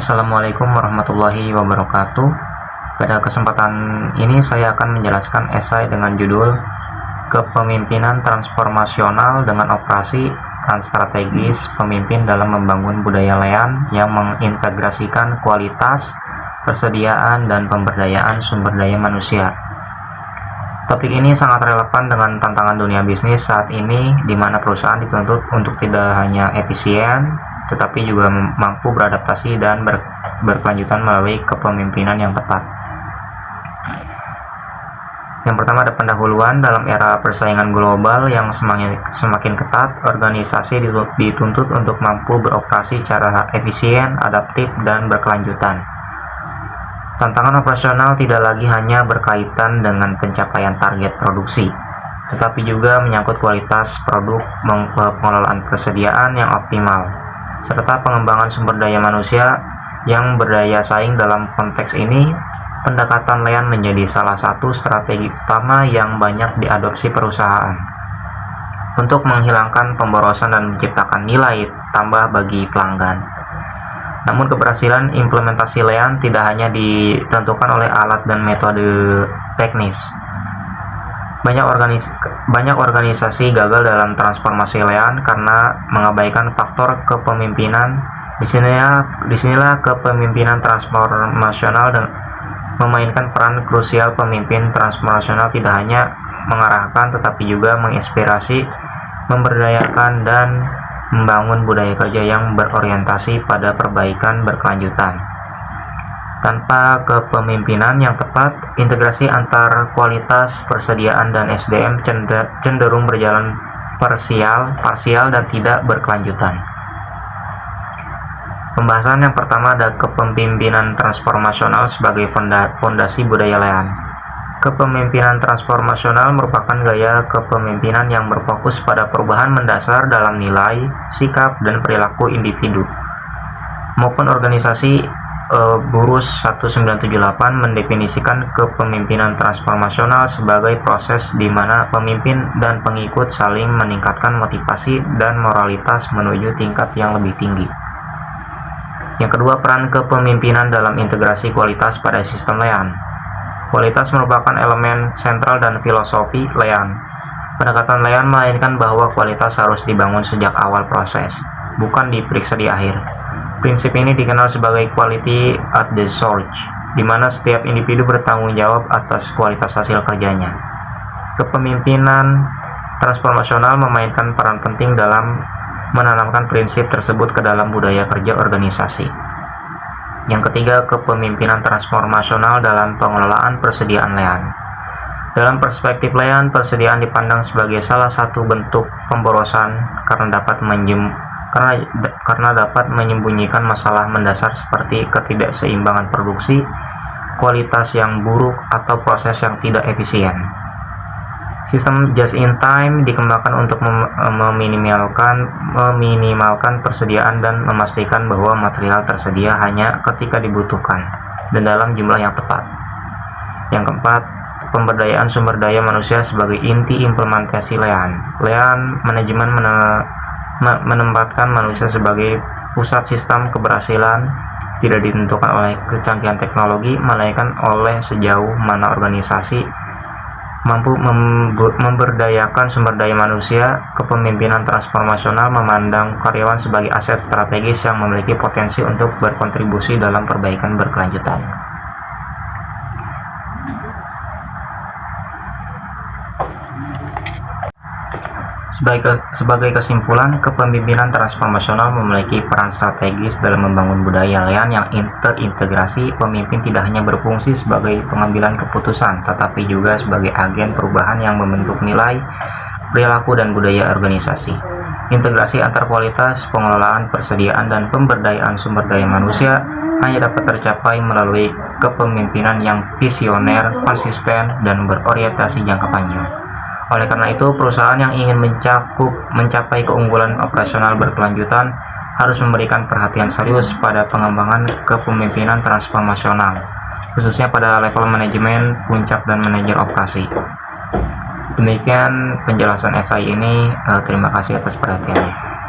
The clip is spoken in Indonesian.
Assalamualaikum warahmatullahi wabarakatuh. Pada kesempatan ini saya akan menjelaskan esai dengan judul Kepemimpinan Transformasional dengan Operasi dan Strategis Pemimpin dalam Membangun Budaya Lean yang mengintegrasikan kualitas, persediaan, dan pemberdayaan sumber daya manusia. Topik ini sangat relevan dengan tantangan dunia bisnis saat ini, di mana perusahaan dituntut untuk tidak hanya efisien, tetapi juga mampu beradaptasi dan berkelanjutan melalui kepemimpinan yang tepat. Yang pertama ada pendahuluan. Dalam era persaingan global yang semakin ketat, organisasi dituntut untuk mampu beroperasi secara efisien, adaptif, dan berkelanjutan. Tantangan operasional tidak lagi hanya berkaitan dengan pencapaian target produksi, tetapi juga menyangkut kualitas produk, pengelolaan persediaan yang optimal, serta pengembangan sumber daya manusia yang berdaya saing. Dalam konteks ini, pendekatan Lean menjadi salah satu strategi utama yang banyak diadopsi perusahaan untuk menghilangkan pemborosan dan menciptakan nilai tambah bagi pelanggan. Namun keberhasilan implementasi Lean tidak hanya ditentukan oleh alat dan metode teknis. Banyak organisasi gagal dalam transformasi Lean karena mengabaikan faktor kepemimpinan. Disinilah kepemimpinan transformasional dan memainkan peran krusial. Pemimpin transformasional tidak hanya mengarahkan tetapi juga menginspirasi, memberdayakan, dan membangun budaya kerja yang berorientasi pada perbaikan berkelanjutan. Tanpa kepemimpinan yang tepat, integrasi antar kualitas, persediaan, dan SDM cenderung berjalan parsial dan tidak berkelanjutan. Pembahasan yang pertama ada kepemimpinan transformasional sebagai fondasi budaya Lean. Kepemimpinan transformasional merupakan gaya kepemimpinan yang berfokus pada perubahan mendasar dalam nilai, sikap, dan perilaku individu maupun organisasi. Burus 1978 mendefinisikan kepemimpinan transformasional sebagai proses di mana pemimpin dan pengikut saling meningkatkan motivasi dan moralitas menuju tingkat yang lebih tinggi. Yang kedua, peran kepemimpinan dalam integrasi kualitas pada sistem Lean. Kualitas merupakan elemen sentral dan filosofi Lean. Pendekatan Lean melainkan bahwa kualitas harus dibangun sejak awal proses, bukan diperiksa di akhir. Prinsip ini dikenal sebagai quality at the source, di mana setiap individu bertanggung jawab atas kualitas hasil kerjanya. Kepemimpinan transformasional memainkan peran penting dalam menanamkan prinsip tersebut ke dalam budaya kerja organisasi. Yang ketiga, kepemimpinan transformasional dalam pengelolaan persediaan Lean. Dalam perspektif Lean, persediaan dipandang sebagai salah satu bentuk pemborosan karena dapat menyembunyikan masalah mendasar seperti ketidakseimbangan produksi, kualitas yang buruk, atau proses yang tidak efisien. Sistem just-in-time dikembangkan untuk meminimalkan persediaan dan memastikan bahwa material tersedia hanya ketika dibutuhkan dan dalam jumlah yang tepat. Yang keempat, pemberdayaan sumber daya manusia sebagai inti implementasi Lean. Lean manajemen menempatkan manusia sebagai pusat sistem keberhasilan, tidak ditentukan oleh kecanggihan teknologi, melainkan oleh sejauh mana organisasi mampu memberdayakan sumber daya manusia. Kepemimpinan transformasional memandang karyawan sebagai aset strategis yang memiliki potensi untuk berkontribusi dalam perbaikan berkelanjutan. Sebagai kesimpulan, kepemimpinan transformasional memiliki peran strategis dalam membangun budaya Lean yang terintegrasi. Pemimpin tidak hanya berfungsi sebagai pengambilan keputusan, tetapi juga sebagai agen perubahan yang membentuk nilai, perilaku, dan budaya organisasi. Integrasi antar kualitas, pengelolaan persediaan, dan pemberdayaan sumber daya manusia hanya dapat tercapai melalui kepemimpinan yang visioner, konsisten, dan berorientasi jangka panjang. Oleh karena itu, perusahaan yang ingin mencapai keunggulan operasional berkelanjutan harus memberikan perhatian serius pada pengembangan kepemimpinan transformasional, khususnya pada level manajemen, puncak, dan manajer operasi. Demikian penjelasan esai ini. Terima kasih atas perhatiannya.